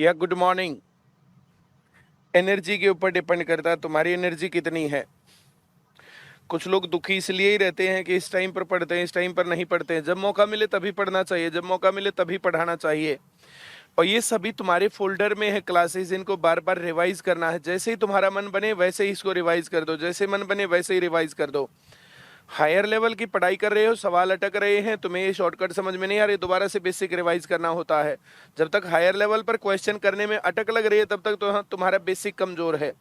या good morning energy के ऊपर डिपेंड करता है तुम्हारी एनर्जी कितनी है। कुछ लोग दुखी इसलिए ही रहते हैं कि इस टाइम पर पढ़ते हैं, इस टाइम पर नहीं पढ़ते हैं। जब मौका मिले तभी पढ़ना चाहिए, जब मौका मिले तभी पढ़ाना चाहिए। और ये सभी तुम्हारे फोल्डर में है क्लासेस, इनको बार बार रिवाइज करना है। जैसे ही तुम्हारा मन बने वैसे ही इसको रिवाइज कर दो, जैसे मन बने वैसे ही रिवाइज कर दो। हायर लेवल की पढ़ाई कर रहे हो, सवाल अटक रहे हैं, तुम्हें ये शॉर्टकट समझ में नहीं आ रही, दोबारा से बेसिक रिवाइज करना होता है। जब तक हायर लेवल पर क्वेश्चन करने में अटक लग रही है तब तक तो तुम्हारा बेसिक कमजोर है।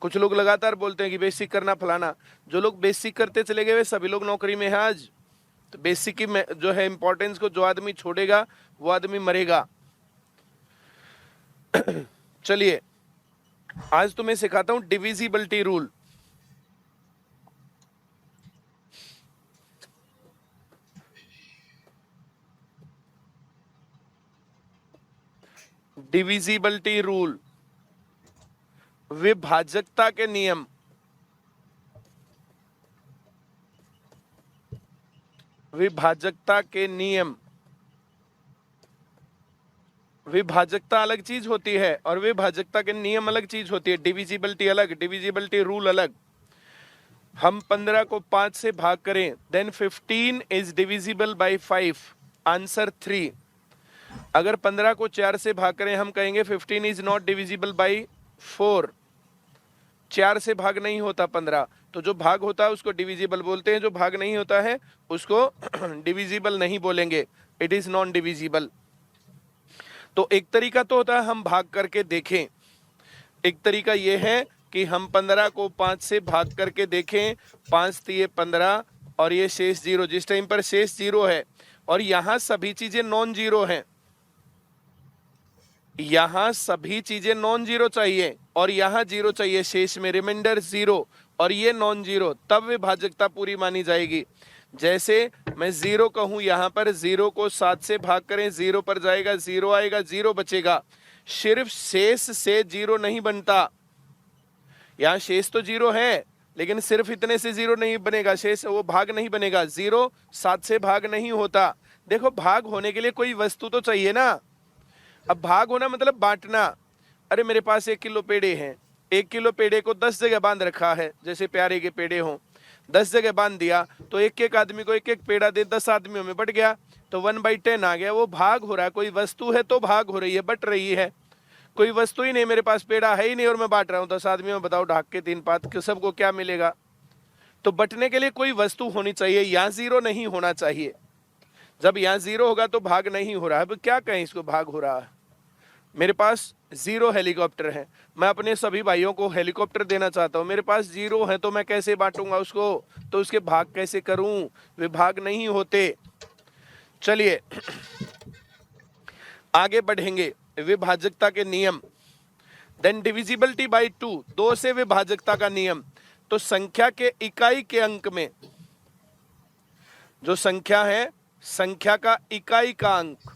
कुछ लोग लगातार बोलते हैं कि बेसिक करना फलाना। जो लोग बेसिक करते चले गए वे सभी लोग नौकरी में है आज। तो बेसिक की जो है इंपॉर्टेंस को जो आदमी छोड़ेगा वो आदमी मरेगा। चलिए आज तुम्हें सिखाता हूं डिविजिबिलिटी रूल। डिविजिबिलिटी रूल, विभाजकता के नियम। विभाजकता के नियम। विभाजकता अलग चीज होती है और विभाजकता के नियम अलग चीज होती है। डिविजिबिलिटी अलग, डिविजिबिलिटी रूल अलग। हम 15 को 5 से भाग करें, then 15 is divisible by 5, answer 3। अगर 15 को 4 से भाग करें हम कहेंगे 15 इज नॉट डिविजिबल बाय 4। 4 से भाग नहीं होता 15, तो जो भाग होता है उसको डिविजिबल बोलते हैं, जो भाग नहीं होता है उसको डिविजिबल नहीं बोलेंगे, इट इज नॉन डिविजिबल। तो एक तरीका तो होता है हम भाग करके देखें, एक तरीका यह है कि हम 15 को 5 से भाग करके देखें। 5 दिए 15 और ये शेष 0। जिस टाइम पर शेष 0 है और यहां सभी चीजें नॉन जीरो हैं, यहां सभी चीजें नॉन जीरो चाहिए और यहां 0 चाहिए, शेष में रिमाइंडर 0 और ये नॉन जीरो, तब विभाजकता पूरी मानी जाएगी। जैसे मैं 0 कहूं, यहां पर 0 को 7 से भाग करें, 0 पर जाएगा, 0 आएगा, 0 बचेगा। सिर्फ शेष से 0 नहीं बनता, यहां शेष तो 0 है लेकिन सिर्फ इतने से 0 नहीं बनेगा, शेष वो भाग नहीं बनेगा। 0 7 से भाग नहीं होता। देखो भाग होने के लिए कोई वस्तु तो चाहिए ना। अब भाग होना मतलब बांटना। अरे मेरे पास 1 किलो पेड़े हैं, 1 किलो पेड़े को 10 जगह बांध रखा है, जैसे प्यारे के पेड़े हों, 10 जगह बांध दिया तो एक एक आदमी को एक एक पेड़ा दे, 10 आदमियों में बट गया तो 1/10 आ गया। वो भाग हो रहा है, कोई वस्तु है तो भाग हो रही है, बट रही है। कोई वस्तु ही नहीं, मेरे पास पेड़ा है ही नहीं और मैं बांट रहा हूं 10 आदमियों में, बताओ ढाक के 3 पात सबको क्या मिलेगा। तो बटने के लिए कोई वस्तु होनी चाहिए, यहां 0 नहीं होना चाहिए। जब यहां 0 होगा तो भाग नहीं हो रहा है। अब क्या कहें इसको भाग हो रहा है। मेरे पास 0 हेलीकॉप्टर है, मैं अपने सभी भाइयों को हेलीकॉप्टर देना चाहता हूं, मेरे पास 0 है तो मैं कैसे बांटूंगा उसको, तो उसके भाग कैसे करूं, वे भाग नहीं होते। चलिए आगे बढ़ेंगे। विभाजकता के नियम, देन डिविजिबिलिटी बाय 2, 2 से विभाजकता का नियम। तो संख्या के इकाई के अंक में, जो संख्या है संख्या का इकाई का अंक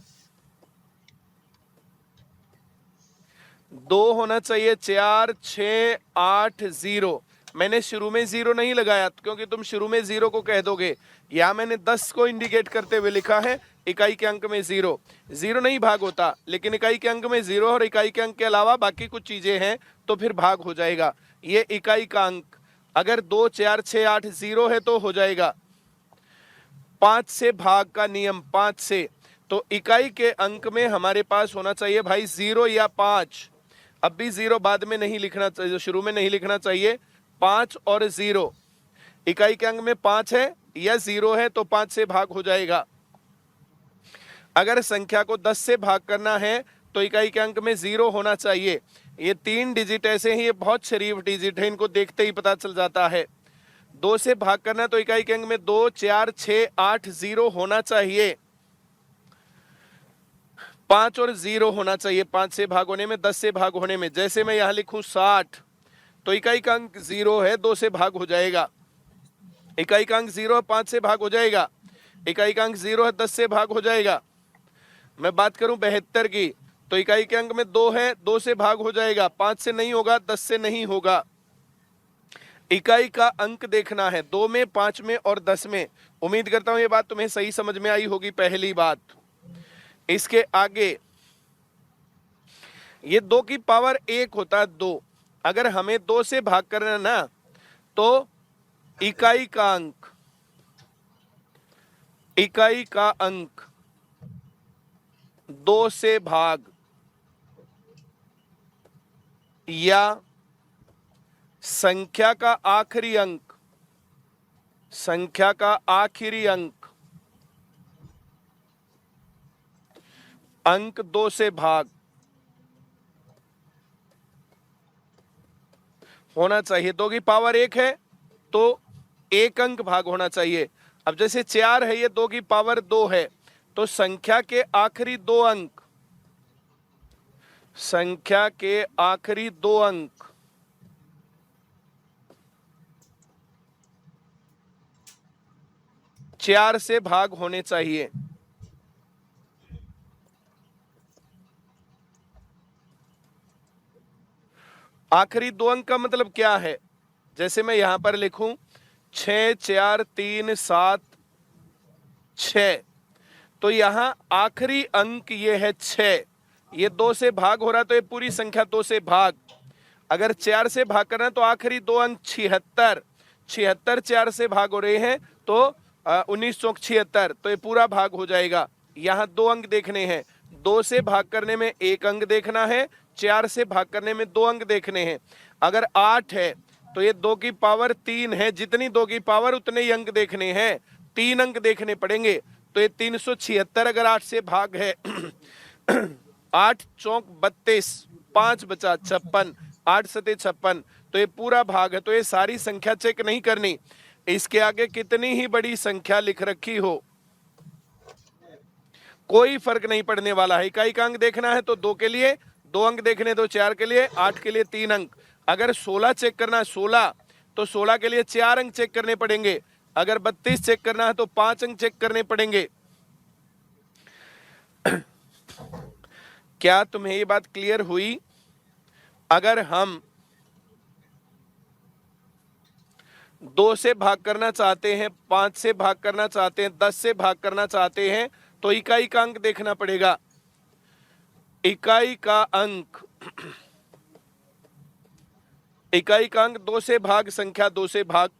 2 होना चाहिए। 4 6 8 0। मैंने शुरू में 0 नहीं लगाया क्योंकि तुम शुरू में 0 को कह दोगे। यहां मैंने 10 को इंडिकेट करते हुए लिखा है, इकाई के अंक में 0। 0 नहीं भाग होता, लेकिन इकाई के अंक में 0 और इकाई के अंक के अलावा बाकी कुछ चीजें हैं तो फिर भाग हो जाएगा। ये इकाई का अंक अगर 2 4 6 8 0 है तो हो जाएगा। 5 से भाग का नियम, 5 से, तो इकाई के अंक में हमारे पास होना चाहिए भाई 0 या 5। अब भी 0 बाद में नहीं लिखना चाहिए, शुरू में नहीं लिखना चाहिए। 5 और 0, इकाई के अंक में 5 है या 0 है तो 5 से भाग हो जाएगा। अगर संख्या को 10 से भाग करना है तो इकाई के अंक में 0 होना चाहिए। ये 3 डिजिट ऐसे हैं, ये बहुत शरीफ डिजिट है, इनको देखते ही पता चल जाता है। 2 से भाग करना तो इकाई के अंक में 2 4 6 8 0 होना चाहिए। 5 और 0 होना चाहिए 5 से भाग होने में, 10 से भाग होने में। जैसे मैं यहां लिखूं 60 तो इकाई का अंक 0 है, 2 से भाग हो जाएगा। इकाई का अंक 0 है, 5 से भाग हो जाएगा। इकाई का अंक 0 है, 10 से भाग हो जाएगा। मैं बात करूं 72 की तो इकाई के अंक में 2 है, 2 से भाग हो जाएगा। 5 से नहीं होगा, 10 से नहीं होगा। इकाई का अंक देखना है 2 में, 5 में और 10 में। उम्मीद करता हूं ये बात तुम्हें सही समझ में आई होगी। पहली बात, इसके आगे ये 2 की पावर 1 होता है 2। अगर हमें 2 से भाग करना ना तो इकाई का अंक 2 से भाग या संख्या का आखिरी अंक 2 से भाग होना चाहिए। 2 की पावर 1 है तो 1 अंक भाग होना चाहिए। अब जैसे 4 है, ये 2 की पावर 2 है, तो संख्या के आखिरी 2 अंक 4 से भाग होने चाहिए। आखिरी 2 अंक का मतलब क्या है? जैसे मैं यहां पर लिखूं 6 4 3 7 6, तो यहां आखिरी अंक ये है 6। ये 2 से भाग हो रहा है तो ये पूरी संख्या 2 से भाग। अगर 4 से भाग करना है तो आखिरी 2 अंक 76 4 से भाग हो रहे हैं तो 19 चौक 76, तो ये पूरा भाग हो जाएगा। यहाँ 2 अंक देखने हैं, 2 से भाग करने में 1 अंक देखना है, 4 से भाग करने में 2 अंक देखने हैं। अगर 8 है तो ये 2 की पावर 3 है, जितनी 2 की पावर उतने ही अंक देखने हैं, 3 अंक देखने पड़ेंगे। तो ये 376 अगर 8 से भाग है 8 चौक 32, 5 बचा 56, 8 सते 56, तो ये पूरा भाग है। तो ये सारी संख्या चेक नहीं करनी, इसके आगे कितनी ही बड़ी संख्या लिख रखी हो कोई फर्क नहीं पड़ने वाला है। इकाई का अंक देखना है तो 2 के लिए 2 अंक देखने, तो 4 के लिए, 8 के लिए 3 अंक। अगर 16 चेक करना है 16, तो 16 के लिए 4 अंक चेक करने पड़ेंगे। अगर 32 चेक करना है तो 5 अंक चेक करने पड़ेंगे। क्या तुम्हें ये बात क्लियर हुई? अगर हम 2 से भाग करना चाहते हैं, 5 से भाग करना चाहते हैं, 10 से भाग करना चाहते हैं, तो इकाई का अंक देखना पड़ेगा। इकाई का अंक 2 से भाग संख्या 2 से भाग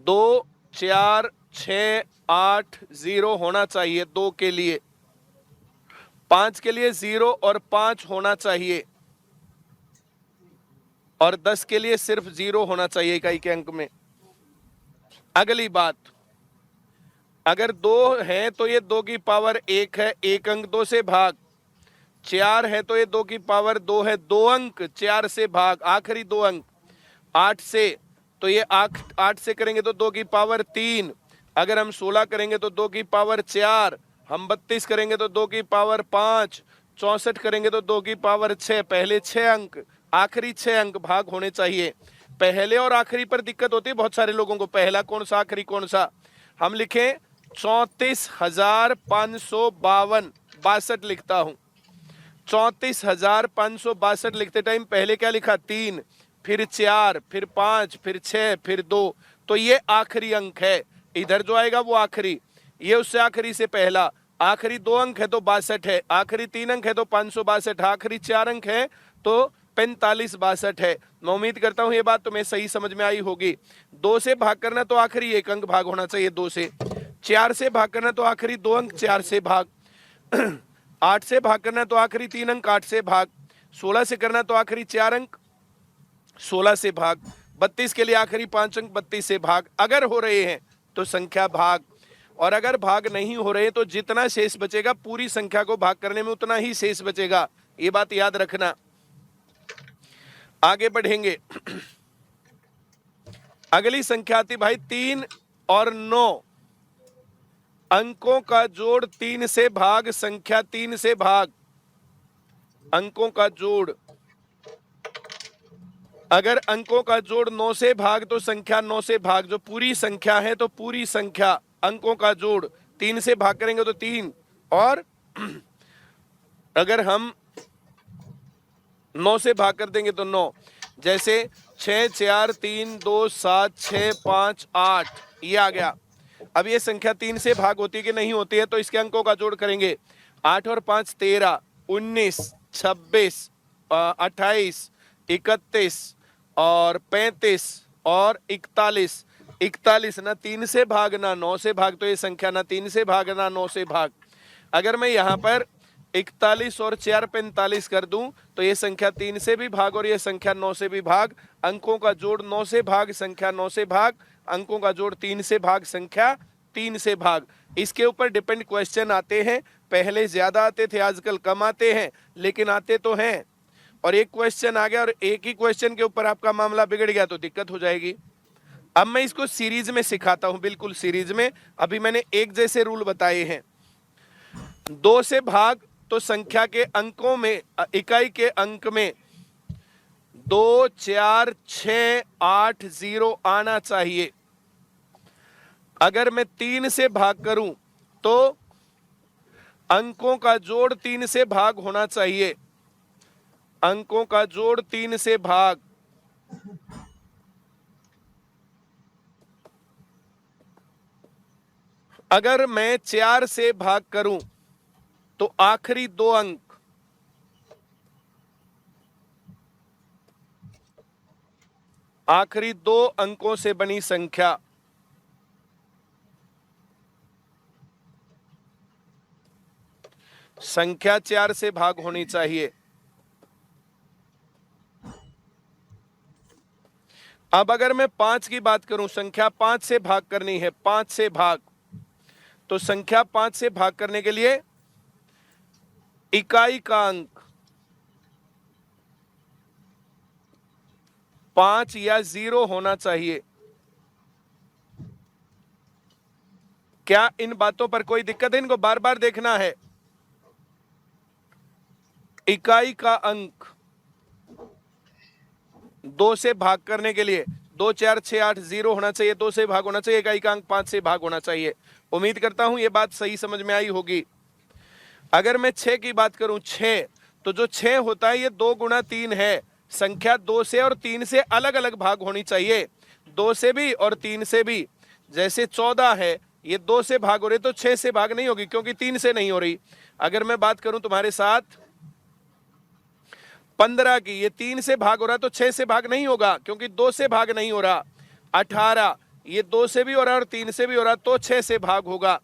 2 4 6 8 0 होना चाहिए 2 के लिए, 5 के लिए 0 और 5 होना चाहिए, और 10 के लिए सिर्फ 0 होना चाहिए इकाई के अंक में। अगली बात, अगर 2 है तो ये 2 की पावर 1 है, 1 अंक 2 से भाग। 4 है तो ये 2 की पावर 2 है, 2 अंक 4 से भाग, आखिरी 2 अंक। 8 से तो ये 8 से करेंगे तो 2 की पावर 3। अगर हम 16 करेंगे तो 2 की पावर 4, हम 32 करेंगे तो 2 की पावर 5, 64 करेंगे तो 2 की पावर 6। पहले 6 अंक, आखिरी 6 अंक भाग होने चाहिए। पहले और आखिरी पर दिक्कत होती है बहुत सारे लोगों को, पहला कौन सा आखिरी कौन सा। हम लिखें 34,552, 62 लिखता हूं। 34,562 लिखते टाइम पहले क्या लिखा? 3, फिर 4, फिर 5, फिर 6, फिर 2, तो ये आखिरी अंक है। इधर जो आएगा वो आखिरी, ये उससे आखिरी से पहला। आखिरी 2 अंक है तो 62 है, आखिरी 3 अंक है तो 562, आखिरी 4 अंक है तो 4562 है। मैं उम्मीद करता हूं ये बात तुम्हें सही समझ में आई होगी। 2 से भाग करना तो आखिरी 1 अंक भाग होना चाहिए 2 से। 4 से भाग करना तो आखिरी 2 अंक 4 से भाग। 8 से भाग करना तो आखिरी 3 अंक 8 से भाग। 16 से करना तो आखिरी 4 अंक 16 से भाग। 32 के लिए आखिरी 5 अंक 32 से भाग। अगर हो रहे हैं तो संख्या भाग, और अगर भाग नहीं हो रहे तो जितना शेष बचेगा पूरी संख्या को भाग करने में उतना ही शेष बचेगा, ये बात याद रखना। आगे बढ़ेंगे। अगली संख्या आती भाई 3 और 9, अंकों का जोड़ 3 से भाग, संख्या 3 से भाग। अंकों का जोड़, अगर अंकों का जोड़ 9 से भाग तो संख्या 9 से भाग। जो पूरी संख्या है तो पूरी संख्या, अंकों का जोड़ 3 से भाग करेंगे तो 3, और अगर हम 9 से भाग कर देंगे तो 9। जैसे 6 4 3 2 7 6 5 8, ये आ गया। अब ये संख्या 3 से भाग होती है कि नहीं होती है, तो इसके अंकों का जोड़ करेंगे। 8 और 5 13, 19, 26, 28, 31 और 35 और 41। 41 ना 3 से भाग ना 9 से भाग, तो ये संख्या ना 3 से भाग ना 9 से भाग। अगर मैं यहाँ पर 41 और 4 45 कर दूं तो ये संख्या 3 से भी भाग और ये संख्या 9 से भी भाग। अंकों का जोड़ 9 से भाग, संख्या 9 से भाग, अंकों का जोड़ 3 से भाग, संख्या 3 से भाग। इसके ऊपर डिपेंड क्वेश्चन आते हैं, पहले ज्यादा आते थे, आजकल कम आते हैं, लेकिन आते तो हैं। और एक क्वेश्चन आ गया और एक ही क्वेश्चन के ऊपर आपका मामला बिगड़ गया तो दिक्कत हो जाएगी। अब मैं इसको सीरीज में सिखाता हूं, बिल्कुल सीरीज में। अभी मैंने एक जैसे रूल बताए हैं। 2 से भाग तो संख्या के अंकों में, इकाई के अंक में 2, 4, 6, 8, 0 आना चाहिए। अगर मैं 3 से भाग करूं तो अंकों का जोड़ 3 से भाग होना चाहिए। अंकों का जोड़ 3 से भाग। अगर मैं 4 से भाग करूं तो आखिरी 2 अंक, आखिरी 2 अंकों से बनी संख्या संख्या 4 से भाग होनी चाहिए। अब अगर मैं 5 की बात करूं, संख्या 5 से भाग करनी है, 5 से भाग, तो संख्या 5 से भाग करने के लिए इकाई का अंक 5 या 0 होना चाहिए। क्या इन बातों पर कोई दिक्कत है? इनको बार बार देखना है। इकाई का अंक 2 से भाग करने के लिए 2, 4, 6, 8, 0 होना चाहिए, 2 से भाग होना चाहिए। इकाई का अंक 5 से भाग होना चाहिए। उम्मीद करता हूं ये बात सही समझ में आई होगी। अगर मैं 6 की बात करूं, 6, तो जो 6 होता है ये 2 गुणा 3 है। संख्या 2 से और 3 से अलग अलग भाग होनी चाहिए, 2 से भी और 3 से भी। जैसे 14 है, ये 2 से भाग हो रही तो 6 से भाग नहीं होगी क्योंकि 3 से नहीं हो रही। अगर मैं बात करूं तुम्हारे साथ 15 की, ये 3 से भाग हो रहा तो 6 से भाग नहीं होगा क्योंकि 2 से भाग नहीं हो रहा। 18, ये 2 से भी हो रहा और 3 से भी हो रहा तो 6 से भाग होगा।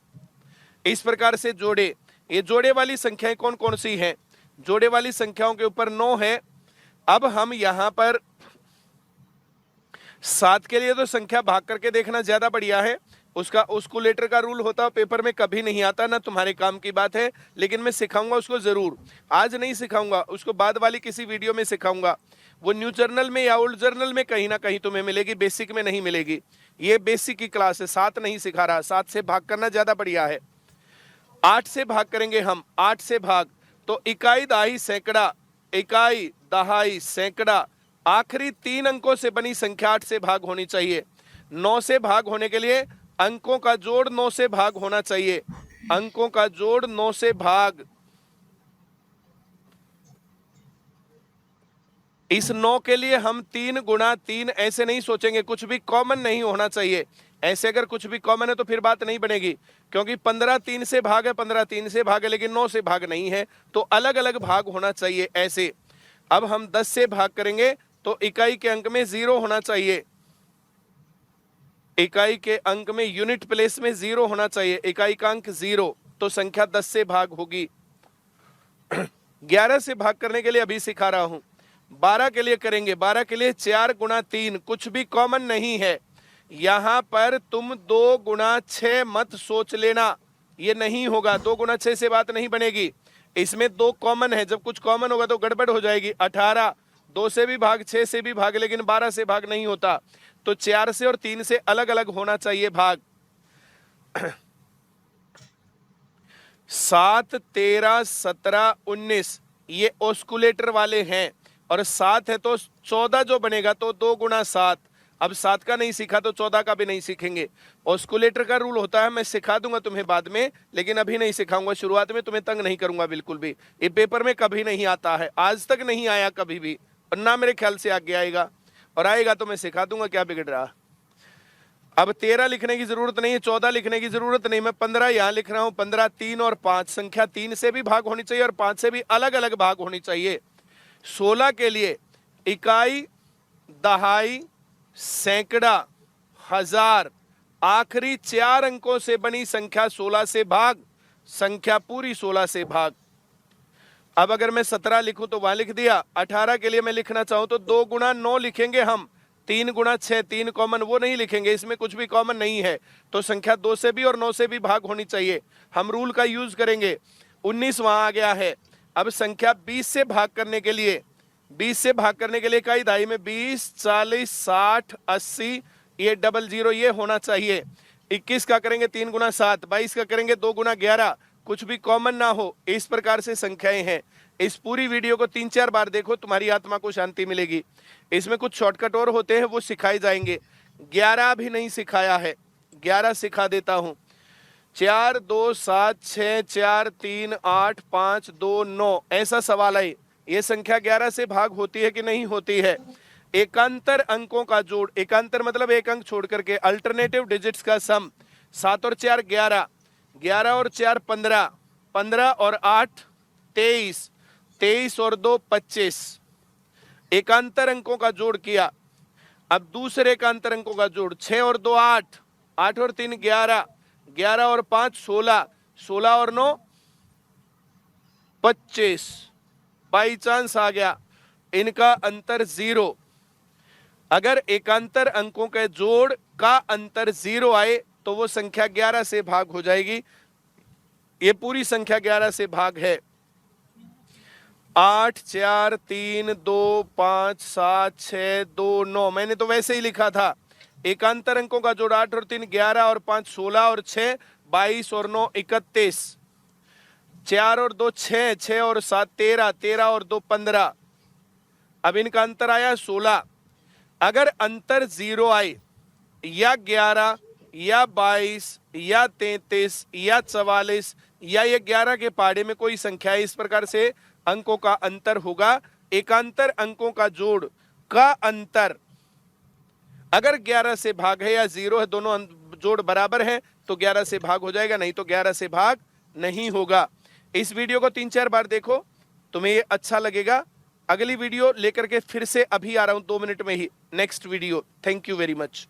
इस प्रकार से जोड़े। ये जोड़े वाली संख्याएं कौन कौन सी हैं? जोड़े वाली संख्याओं के ऊपर 9 है। अब हम यहां पर 7 के लिए तो संख्या भाग करके देखना ज्यादा बढ़िया है। उसका ओस्कुलेटर का रूल होता है, पेपर में कभी नहीं आता, ना तुम्हारे काम की बात है, लेकिन मैं सिखाऊंगा उसको जरूर। आज नहीं सिखाऊंगा, उसको बाद वाली किसी वीडियो में सिखाऊंगा। वो न्यू जर्नल में या ओल्ड जर्नल में कहीं ना कहीं तुम्हें मिलेगी, बेसिक में नहीं मिलेगी। ये बेसिक की क्लास है, 7 नहीं सिखा रहा। 7 से भाग करना ज्यादा बढ़िया है। 8 से भाग करेंगे हम। 8 से भाग तो इकाई, दहाई, सैकड़ा, इकाई, दहाई, सैकड़ा, आखिरी 3 अंकों से बनी संख्या 8 से भाग होनी चाहिए। 9 से भाग होने के लिए अंकों का जोड़ 9 से भाग होना चाहिए। अंकों का जोड़ 9 से भाग। इस 9 के लिए हम 3 गुणा 3 ऐसे नहीं सोचेंगे, कुछ भी कॉमन नहीं होना चाहिए। ऐसे अगर कुछ भी कॉमन है तो फिर बात नहीं बनेगी, क्योंकि 15 3 से भाग है, 15 3 से भाग है, लेकिन 9 से भाग नहीं है, तो अलग अलग भाग होना चाहिए ऐसे। अब हम 10 से भाग करेंगे तो इकाई के अंक में 0 होना चाहिए। इकाई के अंक में यूनिट प्लेस में 0 होना चाहिए। इकाई का अंक 0, तो संख्या 10 से भाग होगी। 11 से भाग करने के लिए अभी सिखा रहा हूं। 12 के लिए करेंगे। 12 के लिए 4 गुणा 3, कुछ भी कॉमन नहीं है। यहां पर तुम 2 गुणा 6 मत सोच लेना, ये नहीं होगा। 2 गुणा 6 से बात नहीं बनेगी। इसमें 2 कॉमन है, जब कुछ कॉमन होगा तो गड़बड़ हो जाएगी। 18, 2 से भी भाग, 6 से भी भाग, लेकिन 12 से भाग नहीं होता, तो 4 से और 3 से अलग अलग होना चाहिए भाग। 7, 13, 17, 19 ये ऑस्कुलेटर वाले हैं, और 7 है तो 14 जो बनेगा तो 2 गुणा 7। अब 7 का नहीं सीखा तो 14 का भी नहीं सीखेंगे। ऑस्कुलेटर का रूल होता है, मैं सिखा दूंगा तुम्हें बाद में, लेकिन अभी नहीं सिखाऊंगा। शुरुआत में तुम्हें तंग नहीं करूंगा बिल्कुल भी। ये पेपर में कभी नहीं आता है, आज तक नहीं आया कभी भी, और ना मेरे ख्याल से आगे आएगा, और आएगा तो मैं सिखा दूंगा, क्या बिगड़ रहा। अब 13 लिखने की जरूरत नहीं है, 14 लिखने की जरूरत नहीं, मैं 15 यहां लिख रहा हूं। 15, 3 और 5, संख्या 3 से भी भाग होनी चाहिए और 5 से भी अलग अलग भाग होनी चाहिए। 16 के लिए इकाई, दहाई, सैकड़ा, हजार, आखिरी 4 अंकों से बनी संख्या 16 से भाग, संख्या पूरी 16 से भाग। अब अगर मैं 17 लिखूं तो वहां लिख दिया। 18 के लिए मैं लिखना चाहूं तो 2 गुणा 9 लिखेंगे हम, 3 गुणा 6, 3 कॉमन वो नहीं लिखेंगे, इसमें कुछ भी कॉमन नहीं है, तो संख्या 2 से भी और 9 से भी भाग होनी चाहिए, हम रूल का यूज करेंगे। 19 वहां आ गया है। अब संख्या 20 से भाग करने के लिए, 20 से भाग करने के लिए इकाई दहाई में 20, 40, 60, 80, ये 00 ये होना चाहिए। 21 का करेंगे 3 गुना 7, 22 का करेंगे 2 गुना 11, कुछ भी कॉमन ना हो, इस प्रकार से संख्याएं हैं। इस पूरी वीडियो को 3-4 बार देखो, तुम्हारी आत्मा को शांति मिलेगी। इसमें कुछ शॉर्टकट और होते हैं, वो सिखाए जाएंगे। 11 भी नहीं सिखाया है, 11 सिखा देता हूं। 4, 2, 7, 6, 4, 3, 8, 5, 2, 9, ऐसा सवाल है। ये संख्या 11 से भाग होती है कि नहीं होती है? एकांतर अंकों का जोड़, एकांतर मतलब एक अंक छोड़ करके, अल्टरनेटिव डिजिट्स का सम, 7 और 4 11, 11 और 4 15, 15 और 8 23, 23 और 2 25, एकांतर अंकों का जोड़ किया। अब दूसरे एकांतर अंकों का जोड़, 6 और 2 8, 8 और 3 11, 11 और 5 16, 16 और 9 25, बाई चांस आ गया, इनका अंतर 0। अगर एकांतर अंकों के जोड़ का अंतर 0 आए तो वो संख्या 11 से भाग हो जाएगी। ये पूरी संख्या 11 से भाग है। 8, 4, 3, 2, 5, 7, 6, 2, 9, मैंने तो वैसे ही लिखा था। एकांतर अंकों का जोड़ 8 और 3 11 और 5 16 और 6 22 और 9 31, 4 और 2 6, 6 और 7 13, 13 और 2 15। अब इनका अंतर आया 16। अगर अंतर 0 आए, या 11 या 22 या 33 या 44 या ये 11 के पहाड़े में कोई संख्या है, इस प्रकार से अंकों का अंतर होगा। एकांतर अंकों का जोड़ का अंतर अगर 11 से भाग है या 0 है, दोनों जोड़ बराबर है तो 11 से भाग हो जाएगा, नहीं तो 11 से भाग नहीं होगा। इस वीडियो को 3-4 बार देखो, तुम्हें ये अच्छा लगेगा। अगली वीडियो लेकर के फिर से अभी आ रहा हूं 2 मिनट में ही, next video. Thank you very much.